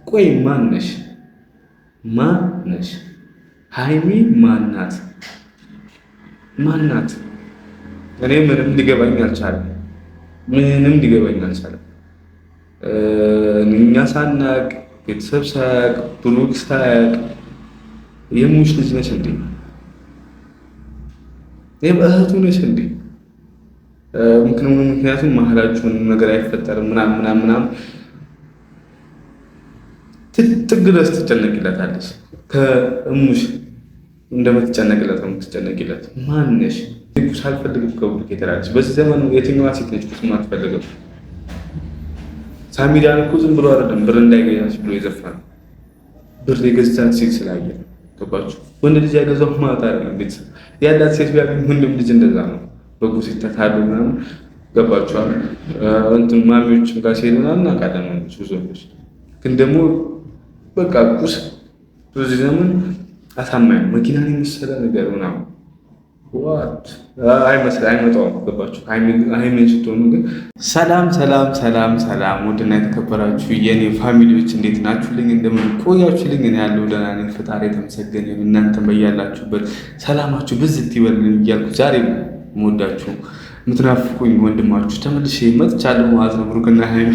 ቆይ ማነሽ? ማነሽ? ሀይሚ ማናት? ማናት? እኔ ምንም ሊገባኝ አልቻለም። ምንም ሊገባኝ አልቻለም። እኛ ሳናቅ ቤተሰብ ሳያቅ ብሩክ ሳያቅ የሙሽ ልጅ ነች እንዴ? ይህም እህቱ ነች እንዴ? ምክንያቱም መሀላችሁን ነገር አይፈጠርም ምናምን ጥግ ድረስ ትጨነቅለታለች። ከእሙሽ እንደምትጨነቅለት ነው የምትጨነቅለት። ማነሽ? ቁስ አልፈልግም ከብሩክ የተላለች። በዚህ ዘመን የትኛዋ ሴት ነች ቁስ አትፈልግም? ሳሚዳን እኮ ዝም ብሎ አይደለም ብር እንዳይገዛች ብሎ የዘፋን ብር የገዛት ሴት ስላየ ገባችሁ? ወንድ ልጅ ያገዛው ማለት አይደለም። ቤተሰብ ያላት ሴት ቢያገኝ ወንድም ልጅ እንደዛ ነው። በጉ ሲተታሉ ምናምን ገባችኋል? እንትን ማሚዎችም ጋር ሲሄዱ እናውቃለን። ብዙዎች ግን ደግሞ በቃ ቁስ በዚህ ዘመን አሳማኝ መኪናን የመሰለ ነገር ምናምን አይመጣውም። ገባችሁ? ሃይሜን ስትሆኑ ግን ሰላም ውድና የተከበራችሁ የኔ ፋሚሊዎች እንዴት ናችሁልኝ? እንደምን ቆያችሁልኝ? እኔ ያለው ደህና ነኝ፣ ፈጣሪ የተመሰገነ ይሁን። እናንተም በያላችሁበት ሰላማችሁ ብዝት ይበልልኝ እያልኩ ዛሬ የምወዳችሁ የምትናፍቁኝ ወንድማችሁ ተመልሼ መጥቻለሁ ማለት ነው። ብሩክና ሃይሚ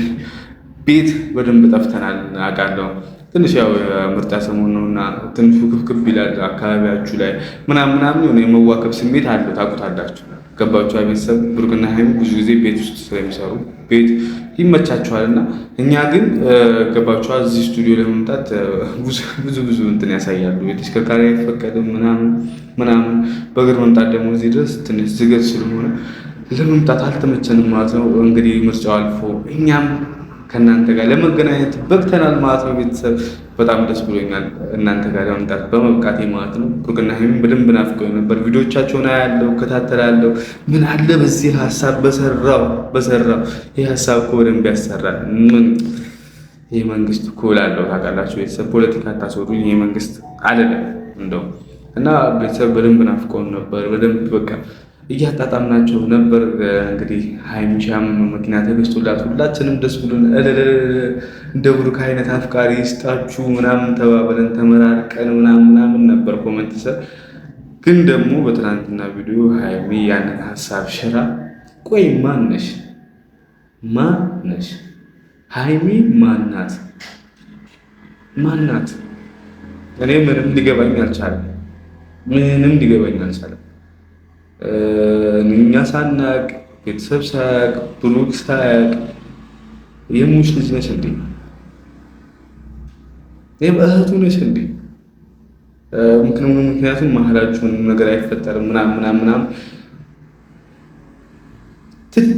ቤት በደንብ ጠፍተናል አውቃለሁ። ትንሽ ያው ምርጫ ሰሞን ነው እና ትንሹ ክፍክፍ ይላል አካባቢያችሁ ላይ ምናምን የሆነ የመዋከብ ስሜት አለው። ታውቁታላችሁ። ገባችሁ? ቤተሰብ ብሩክና ሃይሚ ብዙ ጊዜ ቤት ውስጥ ስለሚሰሩ ቤት ይመቻቸዋል እና እኛ ግን ገባችኋል እዚህ ስቱዲዮ ለመምጣት ብዙ እንትን ያሳያሉ። የተሽከርካሪ አይፈቀድም ምናምን በእግር መምጣት ደግሞ እዚህ ድረስ ትንሽ ዝገት ስለሆነ ለመምጣት አልተመቸንም ማለት ነው። እንግዲህ ምርጫው አልፎ እኛም ከእናንተ ጋር ለመገናኘት በቅተናል ማለት ነው። ቤተሰብ በጣም ደስ ብሎኛል እናንተ ጋር ለመምጣት በመብቃቴ ማለት ነው። ብሩክና ሃይሚ በደንብ ናፍቀው ነበር። ቪዲዮቻቸውን አያለው፣ እከታተላለሁ። ምን አለ በዚህ ሀሳብ በሰራው ይህ ሀሳብ እኮ በደንብ ያሰራል። ምን ይህ መንግስት እኮ እላለሁ። ታውቃላችሁ ቤተሰብ ፖለቲካ አታስወጡኝ። ይህ መንግስት አይደለም እንደው እና ቤተሰብ በደንብ ናፍቀውን ነበር። በደንብ በቃ እያጣጣምናቸው ነበር። እንግዲህ ሃይሚሻም መኪና ተገዝቶላት ሁላችንም ደስ ብሎን እንደ ብሩክ አይነት አፍቃሪ ይስጣችሁ ምናምን ተባብለን ተመራርቀን ምናምን ነበር ኮመንት ሰር። ግን ደግሞ በትናንትና ቪዲዮ ሃይሚ ያንን ሀሳብ ሽራ ቆይ ማነሽ? ሃይሚ ማናት? እኔ ምንም ሊገባኝ አልቻለም። እኛ ሳናቅ ቤተሰብ ሳያቅ ብሩክ ሳያቅ የሙሽ ልጅ ነች እንዴ? ይህም እህቱ ነች እንዴ? ምክንያቱም መሀላችሁን ነገር አይፈጠርም ምናምን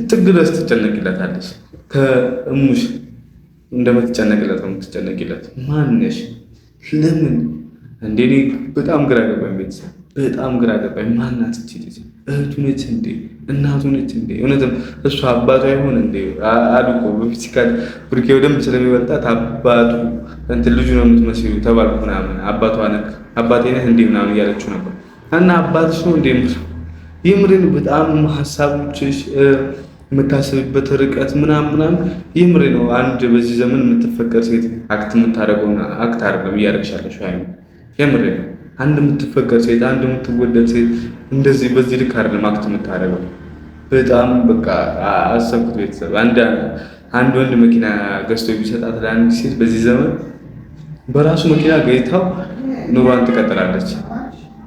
ጥግ ድረስ ትጨነቅለታለች። ከእሙሽ እንደምትጨነቅለት ነው የምትጨነቅለት። ማነሽ? ለምን እንዴ? በጣም ግራ ገባኝ ቤተሰብ፣ በጣም ግራ ገባኝ። ማናት እቺ ልጅ? እህቱ ነች እንዴ? እናቱ ነች እንዴ? እውነትም እሱ አባቷ ይሆን እንዴ? አልቆ በፊዚካል ብሩኬ ደንብ ስለሚበልጣት አባቱ እንትን ልጁ ነው የምትመስሉ ተባልኩ ምናምን። አባቴ ነህ እንዴ ምናምን እያለችው ነበር። እና አባትሽ ነው እንዴ? የምሬን በጣም ሀሳቦችሽ የምታስብበት ርቀት ምናምን የምሬ ነው። አንድ በዚህ ዘመን የምትፈቀር ሴት አክት የምታደርገውና አክት አድርገው እያደረግሻለሽ ሃይሚ የምሬ ነው። አንድ የምትፈቀር ሴት፣ አንድ የምትወደድ ሴት እንደዚህ በዚህ ልክ አይደለም አክት የምታደርገው። በጣም በቃ አሰብኩት ቤተሰብ። አንድ ወንድ መኪና ገዝቶ ቢሰጣት ለአንድ ሴት በዚህ ዘመን በራሱ መኪና ገይታው ኑሯን ትቀጥላለች።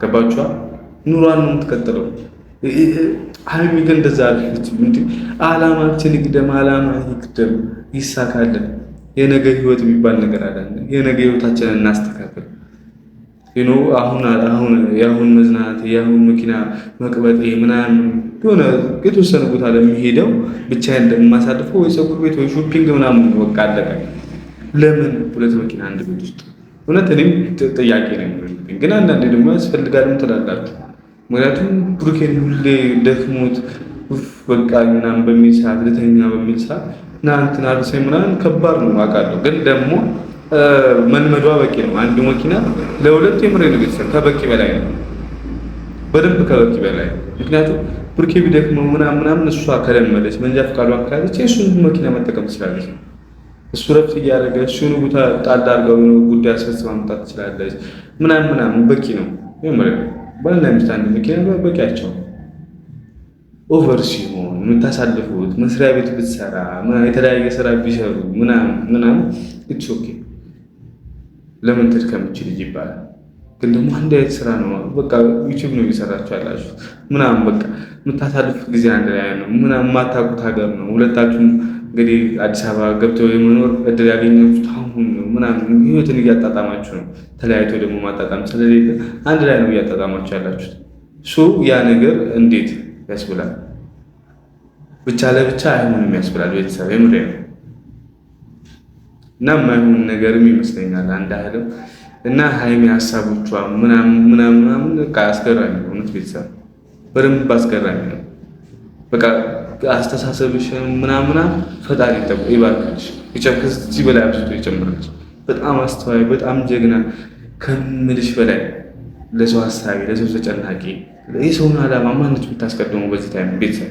ገባችኋ? ኑሯን ነው የምትቀጥለው። ሃይሚ ግን እንደዛ አለች። አላማችን ይቅደም፣ ይሳካልን። የነገ ህይወት የሚባል ነገር አለ። የነገ ህይወታችንን እናስተካክል። አሁን መዝናናት፣ የአሁን መኪና መቅበጥ ምናምን የሆነ የተወሰነ ቦታ ለሚሄደው ብቻ እንደማሳልፈው ወይ ፀጉር ቤት ወይ ሾፒንግ ምናምን በቃ አለቀ። ለምን ሁለት መኪና አንድ ቤት ውስጥ? እውነት እኔም ጥያቄ ነው። ግን አንዳንዴ ደግሞ ያስፈልጋልም ትላላችሁ። ምክንያቱም ብሩኬን ሁሌ ደክሞት በቃ ምናምን በሚል ሰዓት ልተኛ በሚል ሰዓት እናንተና አርሰይ ምናምን ከባድ ነው አውቃለሁ። ግን ደግሞ መልመዷ በቂ ነው። አንድ መኪና ለሁለት የምሬ ነው ቤተሰብ ከበቂ በላይ ነው። በደንብ ከበቂ በላይ። ምክንያቱም ብሩኬ ቢደክመው ምናምን እሷ ከለመደች መንጃ ፈቃዷ ካለች እሱን መኪና መጠቀም ትችላለች። እሱ ረፍት እያደረገ እሱን ቦታ ጣል አድርገው ነው ጉዳይ አስፈጽማ መምጣት ትችላለች። ምናምን በቂ ነው። ባልና ሚስት አንድ መኪና በቂያቸው። ኦቨር ሲሆን የምታሳልፉት መስሪያ ቤት ብትሰራ የተለያየ ስራ ቢሰሩ ምናምን ኢትስ ኦኬ ለምን ትድከም ልጅ ይባላል። ግን ደግሞ አንድ አይነት ስራ ነው። በቃ ዩቲዩብ ነው እየሰራችሁ ያላችሁ ምናምን በቃ የምታሳልፉት ጊዜ አንድ ላይ ነው። የማታውቁት ሀገር ነው። ሁለታችሁም እንግዲህ አዲስ አበባ ገብተው የመኖር እድል ያገኛችሁት አሁን ነው ምናምን ህይወትን እያጣጣማችሁ ነው። ተለያይቶ ደግሞ ማጣጣም ስለሌለ አንድ ላይ ነው እያጣጣማችሁ ያላችሁት። ያ ነገር እንዴት ያስብላል። ብቻ ለብቻ አይሆንም ያስብላል። ቤተሰብ የምሬ ነው እና የማይሆን ነገርም ይመስለኛል አንድ አይደለም እና ሃይሚ ሀሳቦቿ ምናምን በቃ አስገራሚ ነው። እውነት ቤተሰብ በደንብ አስገራሚ ነው። በቃ አስተሳሰብሽ ምናምን ፈጣሪ ይባርክልሽ፣ ከዚህ በላይ አብዝቶ ይጨምርልሽ። በጣም አስተዋይ፣ በጣም ጀግና ከምልሽ በላይ ለሰው ሀሳቢ፣ ለሰው ተጨናቂ። የሰውን ዓላማ ማነች የምታስቀድመው? በዚህ ታይም ቤተሰብ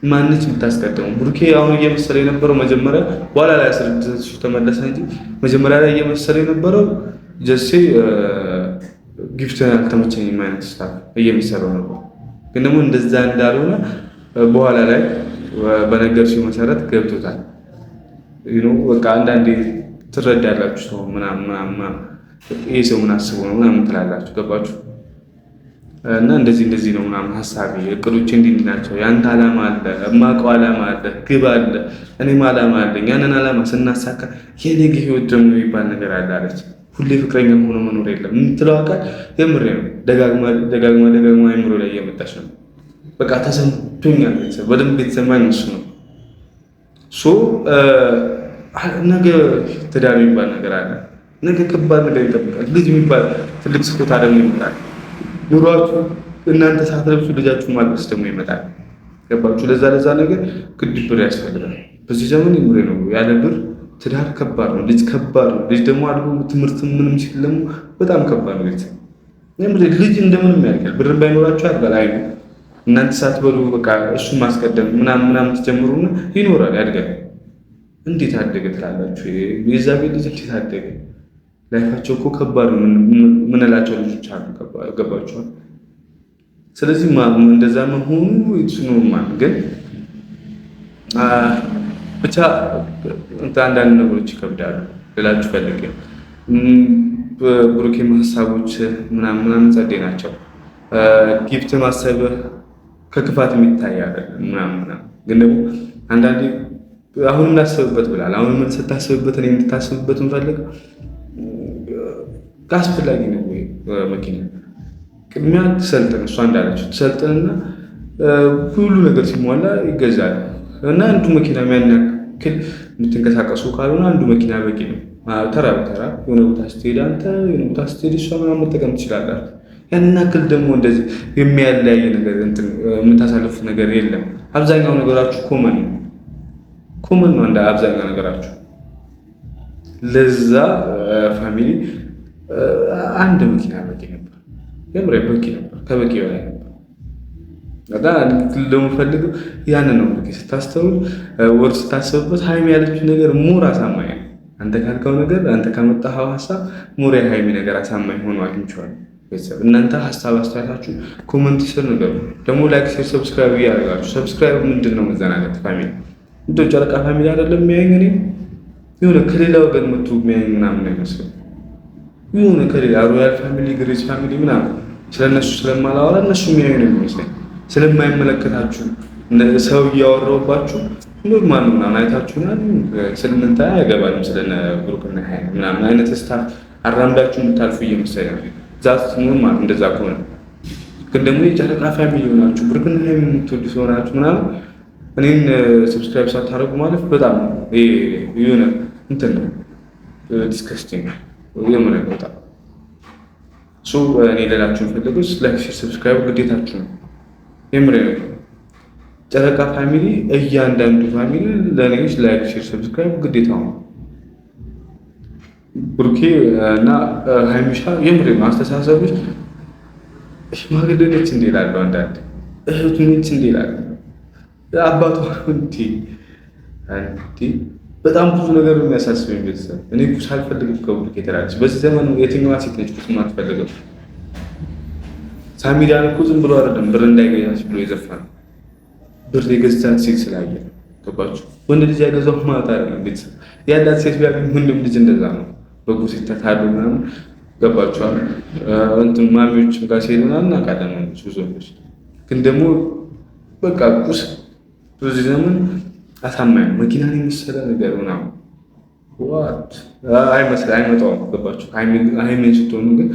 ማነች የምታስቀድመው? ብሩኬ አሁን እየመሰለ የነበረው መጀመሪያ በኋላ ላይ አስረድተሽ ተመለሰ እንጂ መጀመሪያ ላይ እየመሰለ የነበረው ጀሴ ጊፍት አልተመቸኝም አይነት ስታፍ እየሚሰራው ነበር። ግን ደግሞ እንደዛ እንዳልሆነ በኋላ ላይ በነገርሽው መሰረት ገብቶታል። በቃ አንዳንዴ ትረዳላችሁ ሰው ምናምን ይሄ ሰው ምን አስቦ ነው ምናምን ትላላችሁ። ገባችሁ? እና እንደዚህ ነው ምናምን ሀሳቤ እቅዶች እንዲህ ናቸው። ያንተ ዓላማ አለ፣ የማውቀው ዓላማ አለ፣ ግብ አለ፣ እኔም ዓላማ አለኝ። ያንን ዓላማ ስናሳካ የነገ ህይወት ደግሞ የሚባል ነገር አለ አለች። ሁሌ ፍቅረኛ ሆኖ መኖር የለም የምትለው አካል የምሬ ነው። ደጋግማ አይምሮ ላይ እየመጣች ነው። በቃ ተሰምቶኛል። ቤተሰብ በደንብ የተሰማኝ እሱ ነው። ነገ ትዳር የሚባል ነገር አለ። ነገ ከባድ ነገር ይጠብቃል። ልጅ የሚባል ትልቅ ስጦታ ደግሞ ይመጣል። ኑሯችሁ እናንተ ሳትለብሱ ልጃችሁ ማልበስ ደግሞ ይመጣል። ገባችሁ? ለዛ ነገር ግድ ብር ያስፈልጋል። በዚህ ዘመን የምሬ ነው። ያለ ብር ትዳር ከባድ ነው። ልጅ ከባድ ነው። ልጅ ደግሞ አድጎ ትምህርት ምንም ሲል ደግሞ በጣም ከባድ ነው። ቤተሰብ ልጅ እንደምንም ያድጋል። ብር ባይኖራችሁ ያድጋል። አይ እናንተ ሳትበሉ በቃ እሱን ማስቀደም ምናምን ትጀምሩና ይኖራል፣ ያድጋል። እንዴት አደገ ትላላችሁ? የዛ ቤት ልጅ እንዴት አደገ? ላይፋቸው እኮ ከባድ ነው ምንላቸው ልጆች አሉ። ገባችኋል? ስለዚህ እንደዛ መሆኑ ኖርማል። ግን ብቻ አንዳንድ ነገሮች ይከብዳሉ ልላችሁ ፈልጌ። ብሩኬ ሀሳቦች ምናምን ጸዴ ናቸው። ጊፍት ማሰብ ከክፋት የሚታይ አይደለም ምናምን። ግን ደግሞ አንዳንዴ አሁንም ላስብበት ብላል። አሁንም ስታስብበት እኔ እንድታስብበት እንፈልግ አስፈላጊ ነው ወይ መኪና ቅድሚያ ትሰልጥን። እሷ እንዳለችው ትሰልጥንና ሁሉ ነገር ሲሟላ ይገዛል። እና አንዱ መኪና የሚያናክል የምትንቀሳቀሱ ካልሆነ አንዱ መኪና በቂ ነው። ተራ በተራ የሆነ ቦታ ስትሄድ አንተ የሆነ ቦታ ስትሄድ እሷ ምናምን መጠቀም ትችላላችሁ። ያንን ያክል ደግሞ እንደዚህ የሚያለያየ ነገር የምታሳልፉት ነገር የለም። አብዛኛው ነገራችሁ ኮመን ነው እንደ አብዛኛው ነገራችሁ። ለዛ ፋሚሊ አንድ መኪና በቂ ነበር። የምሬ በቂ ነበር፣ ከበቂ በላይ ነበር። ለምፈልገው ያን ነው። ስታስተውል ወር ስታስብበት ሃይሚ ያለችው ነገር ሙር አሳማኝ ነው። አንተ ካልከው ነገር አንተ ካመጣኸው ሀሳብ ሙር የሃይሚ ነገር አሳማኝ ሆኖ አግኝቼዋለሁ። ቤተሰብ እናንተ ሀሳብ አስተያየታችሁ ኮመንት ስር ነገር ደግሞ ላይክ፣ ሼር፣ ሰብስክራይብ እያደረጋችሁ ሰብስክራይብ ምንድን ነው መዘናገት ፋሚሊ እንደ ጨረቃ ፋሚሊ አይደለም የሚያየኝ እኔ የሆነ ከሌላ ወገን መጥቶ የሚያየኝ ምናምን ነው የሚመስለው። የሆነ ከሌላ ሮያል ፋሚሊ፣ ግሬስ ፋሚሊ ምናምን ስለነሱ ስለማላወራ እነሱ የሚያየኝ ነው የሚመስለኝ። ስለማይመለከታችሁ ሰው እያወራሁባችሁ ኖርማል ነው ምናምን አይታችሁናል። ስለምንታ አይገባንም ስለነ ብሩክና ሃይሚ ምናምን አይነት ስታፍ አራምዳችሁ የምታልፉ እየመሰለኝ ነው። ዛት ኖርማል እንደዛ ከሆነ ግን ደግሞ የጨረቃ ፋሚሊ ሆናችሁ ብሩክና ሃይሚ የምትወዱ ሰው ናችሁ ምናምን እኔን ሰብስክራይብ ሳታደርጉ ማለት በጣም የሆነ እንትን ነው ዲስከስቲንግ የምረ በጣም እኔ ሌላችሁ የምፈልገው ላይክ፣ ሼር፣ ሰብስክራይብ ግዴታችሁ ነው። የምሬ ነው። ጨረቃ ፋሚሊ እያንዳንዱ ፋሚሊ ለኔ ላይክ፣ ሼር፣ ሰብስክራይብ ግዴታው ነው። ብሩኬ እና ሃይሚሻ የምሬ ነው። አስተሳሰቦች ሽማግሌ ነች እንዴ ይላሉ አንዳንድ እህቱ ነች እንዴ ይላሉ። አባቷ እንዴ በጣም ብዙ ነገር ነው የሚያሳስበኝ ቤተሰብ። እኔ እኮ ሳልፈልግ ከቡኬት ራች በዚህ ዘመን የትኛዋ ሴት ነች ቁስ የማትፈልገው? ሳሚዳን እኮ ዝም ብሎ አይደለም ብር እንዳይገዛች ብሎ የዘፈነው ብር የገዛት ሴት ስላየ ገባችሁ? ወንድ ልጅ ያገዛው ማለት አይደለም ቤተሰብ ያላት ሴት ቢያገኝ ወንድም ልጅ እንደዛ ነው። በጉ ሲተታሉ ምናምን ገባችኋል? እንትን ማሚዎችም ጋር ሲሄዱ ምናምን እናውቃለን። ወንዶች ብዙዎች ግን ደግሞ በቃ ቁስ በዚህ ዘመን አሳማኝ መኪናን የመሰለ ነገር ምናምን ዋት አይመጣውም። ገባችሁ? ሃይሜን ስትሆኑ ግን